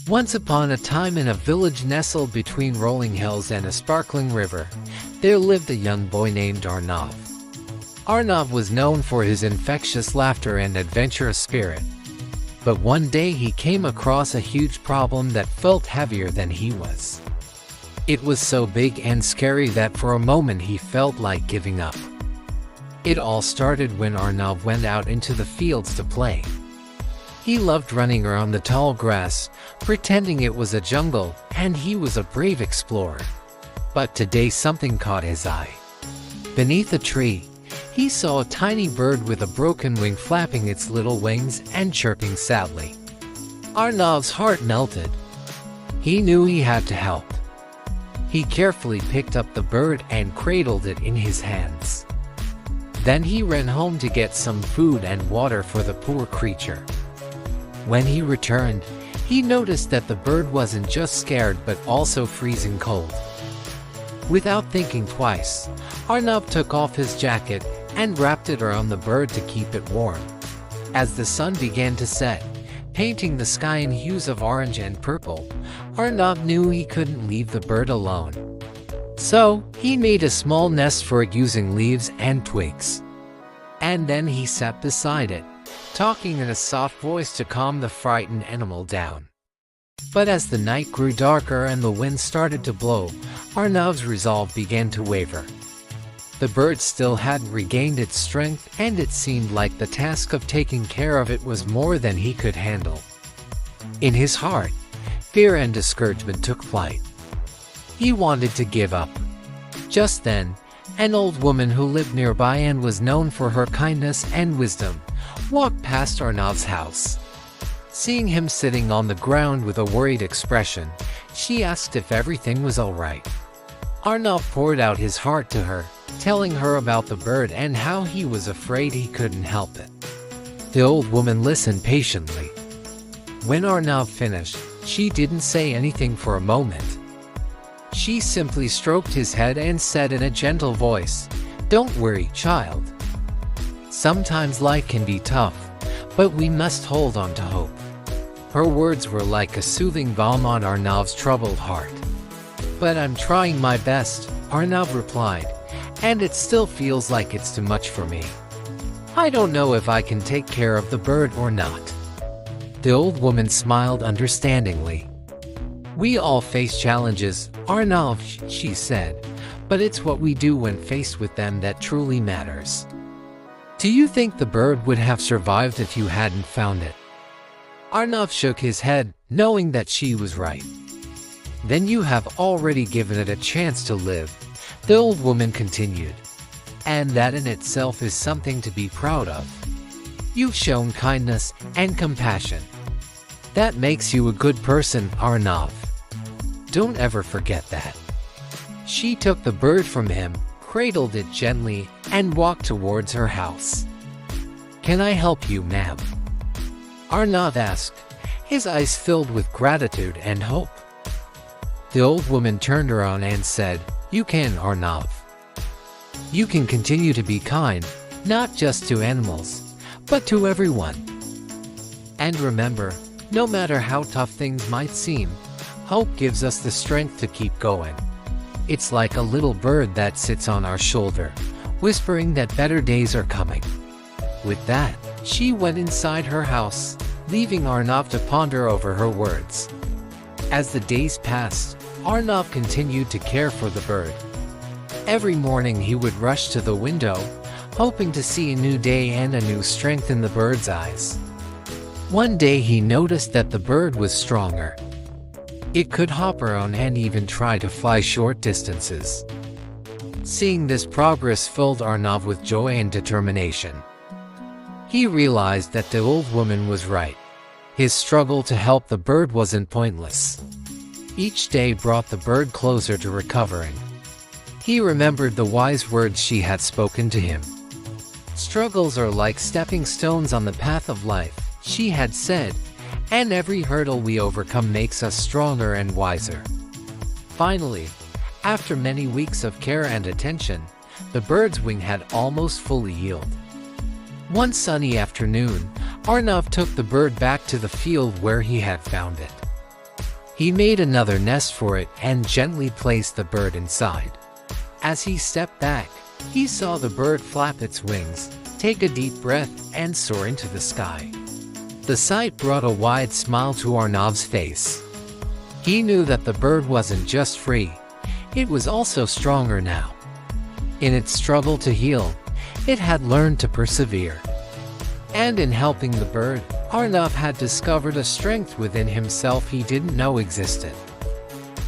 Once upon a time, in a village nestled between rolling hills and a sparkling river, there lived a young boy named Arnav. Arnav was known for his infectious laughter and adventurous spirit. But one day he came across a huge problem that felt heavier than he was. It was so big and scary that for a moment he felt like giving up. It all started when Arnav went out into the fields to play. He loved running around the tall grass, pretending it was a jungle, and he was a brave explorer. But today something caught his eye. Beneath a tree, he saw a tiny bird with a broken wing flapping its little wings and chirping sadly. Arnav's heart melted. He knew he had to help. He carefully picked up the bird and cradled it in his hands. Then he ran home to get some food and water for the poor creature. When he returned, he noticed that the bird wasn't just scared but also freezing cold. Without thinking twice, Arnav took off his jacket and wrapped it around the bird to keep it warm. As the sun began to set, painting the sky in hues of orange and purple, Arnav knew he couldn't leave the bird alone. So, he made a small nest for it using leaves and twigs. And then he sat beside it, talking in a soft voice to calm the frightened animal down. But as the night grew darker and the wind started to blow, Arnav's resolve began to waver. The bird still hadn't regained its strength, and it seemed like the task of taking care of it was more than he could handle. In his heart, fear and discouragement took flight. He wanted to give up. Just then, an old woman who lived nearby and was known for her kindness and wisdom walked past Arnav's house. Seeing him sitting on the ground with a worried expression, she asked if everything was all right. Arnav poured out his heart to her, telling her about the bird and how he was afraid he couldn't help it. The old woman listened patiently. When Arnav finished, she didn't say anything for a moment. She simply stroked his head and said in a gentle voice, "Don't worry, child. Sometimes life can be tough, but we must hold on to hope." Her words were like a soothing balm on Arnav's troubled heart. "But I'm trying my best," Arnav replied, "and it still feels like it's too much for me. I don't know if I can take care of the bird or not." The old woman smiled understandingly. "We all face challenges, Arnav," she said, "but it's what we do when faced with them that truly matters. Do you think the bird would have survived if you hadn't found it?" Arnav shook his head, knowing that she was right. "Then you have already given it a chance to live," the old woman continued. "And that in itself is something to be proud of. You've shown kindness and compassion. That makes you a good person, Arnav. Don't ever forget that." She took the bird from him, cradled it gently, and walked towards her house. "Can I help you, ma'am?" Arnav asked, his eyes filled with gratitude and hope. The old woman turned around and said, "You can, Arnav. You can continue to be kind, not just to animals, but to everyone. And remember, no matter how tough things might seem, hope gives us the strength to keep going. It's like a little bird that sits on our shoulder, whispering that better days are coming." With that, she went inside her house, leaving Arnav to ponder over her words. As the days passed, Arnav continued to care for the bird. Every morning he would rush to the window, hoping to see a new day and a new strength in the bird's eyes. One day he noticed that the bird was stronger. It could hop around and even try to fly short distances. Seeing this progress filled Arnav with joy and determination. He realized that the old woman was right. His struggle to help the bird wasn't pointless. Each day brought the bird closer to recovering. He remembered the wise words she had spoken to him. "Struggles are like stepping stones on the path of life," she had said, "and every hurdle we overcome makes us stronger and wiser." Finally, after many weeks of care and attention, the bird's wing had almost fully healed. One sunny afternoon, Arnav took the bird back to the field where he had found it. He made another nest for it and gently placed the bird inside. As he stepped back, he saw the bird flap its wings, take a deep breath, and soar into the sky. The sight brought a wide smile to Arnav's face. He knew that the bird wasn't just free, it was also stronger now. In its struggle to heal, it had learned to persevere. And in helping the bird, Arnav had discovered a strength within himself he didn't know existed.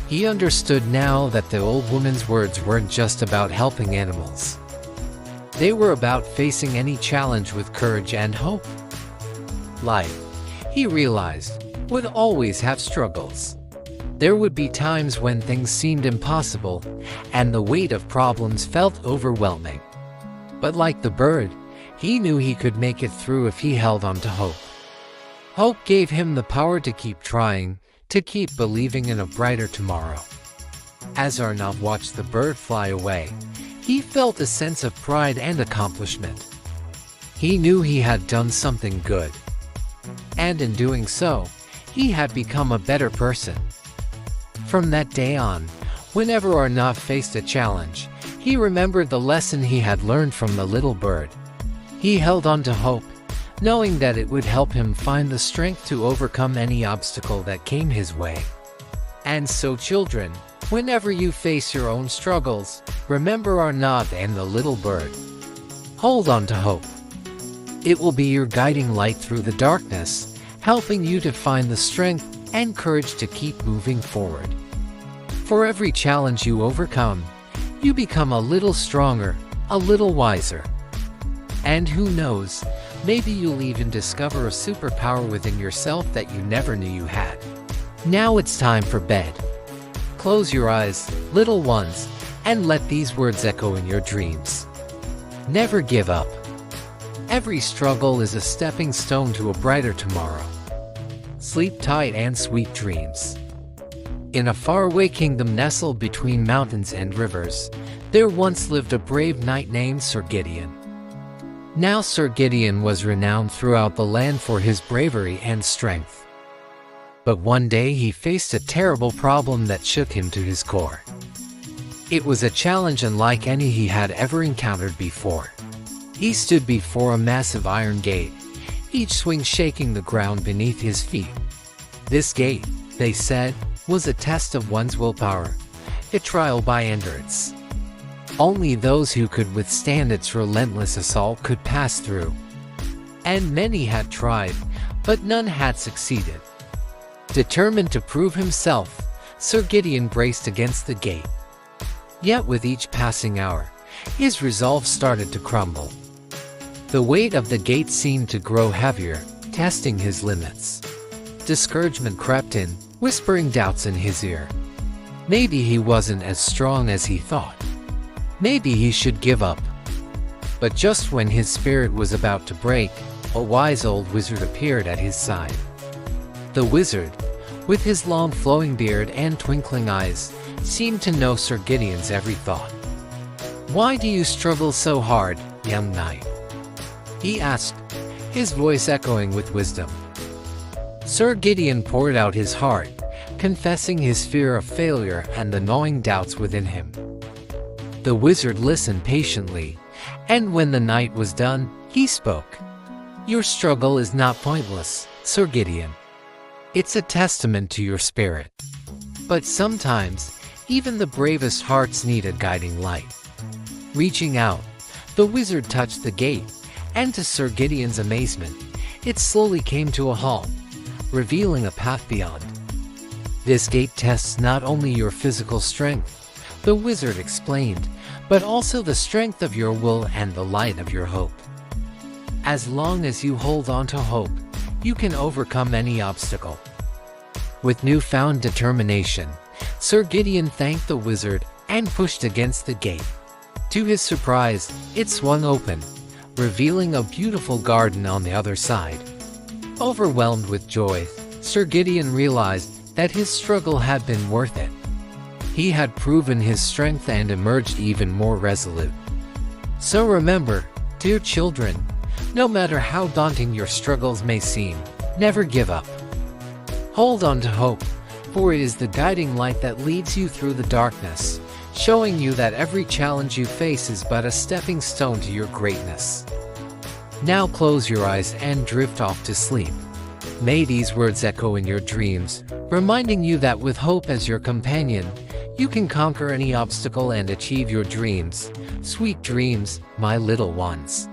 He understood now that the old woman's words weren't just about helping animals. They were about facing any challenge with courage and hope. Life, he realized, would always have struggles. There would be times when things seemed impossible, and the weight of problems felt overwhelming. But like the bird, he knew he could make it through if he held on to hope. Hope gave him the power to keep trying, to keep believing in a brighter tomorrow. As Arnav watched the bird fly away, he felt a sense of pride and accomplishment. He knew he had done something good. And in doing so, he had become a better person. From that day on, whenever Arnav faced a challenge, he remembered the lesson he had learned from the little bird. He held on to hope, knowing that it would help him find the strength to overcome any obstacle that came his way. And so, children, whenever you face your own struggles, remember Arnav and the little bird. Hold on to hope. It will be your guiding light through the darkness, helping you to find the strength and courage to keep moving forward. For every challenge you overcome, you become a little stronger, a little wiser. And who knows, maybe you'll even discover a superpower within yourself that you never knew you had. Now it's time for bed. Close your eyes, little ones, and let these words echo in your dreams. Never give up. Every struggle is a stepping stone to a brighter tomorrow. Sleep tight and sweet dreams. In a faraway kingdom nestled between mountains and rivers, there once lived a brave knight named Sir Gideon. Now Sir Gideon was renowned throughout the land for his bravery and strength. But one day he faced a terrible problem that shook him to his core. It was a challenge unlike any he had ever encountered before. He stood before a massive iron gate, each swing shaking the ground beneath his feet. This gate, they said, was a test of one's willpower, a trial by endurance. Only those who could withstand its relentless assault could pass through. And many had tried, but none had succeeded. Determined to prove himself, Sir Gideon braced against the gate. Yet with each passing hour, his resolve started to crumble. The weight of the gate seemed to grow heavier, testing his limits. Discouragement crept in, whispering doubts in his ear. Maybe he wasn't as strong as he thought. Maybe he should give up. But just when his spirit was about to break, a wise old wizard appeared at his side. The wizard, with his long flowing beard and twinkling eyes, seemed to know Sir Gideon's every thought. "Why do you struggle so hard, young knight?" he asked, his voice echoing with wisdom. Sir Gideon poured out his heart, confessing his fear of failure and the gnawing doubts within him. The wizard listened patiently, and when the knight was done, he spoke. "Your struggle is not pointless, Sir Gideon. It's a testament to your spirit. But sometimes, even the bravest hearts need a guiding light." Reaching out, the wizard touched the gate, and to Sir Gideon's amazement, it slowly came to a halt, revealing a path beyond. "This gate tests not only your physical strength," the wizard explained, "but also the strength of your will and the light of your hope. As long as you hold on to hope, you can overcome any obstacle." With newfound determination, Sir Gideon thanked the wizard and pushed against the gate. To his surprise, it swung open, revealing a beautiful garden on the other side. Overwhelmed with joy, Sir Gideon realized that his struggle had been worth it. He had proven his strength and emerged even more resolute. So remember, dear children, no matter how daunting your struggles may seem, never give up. Hold on to hope, for it is the guiding light that leads you through the darkness, showing you that every challenge you face is but a stepping stone to your greatness. Now close your eyes and drift off to sleep. May these words echo in your dreams, reminding you that with hope as your companion, you can conquer any obstacle and achieve your dreams. Sweet dreams, my little ones.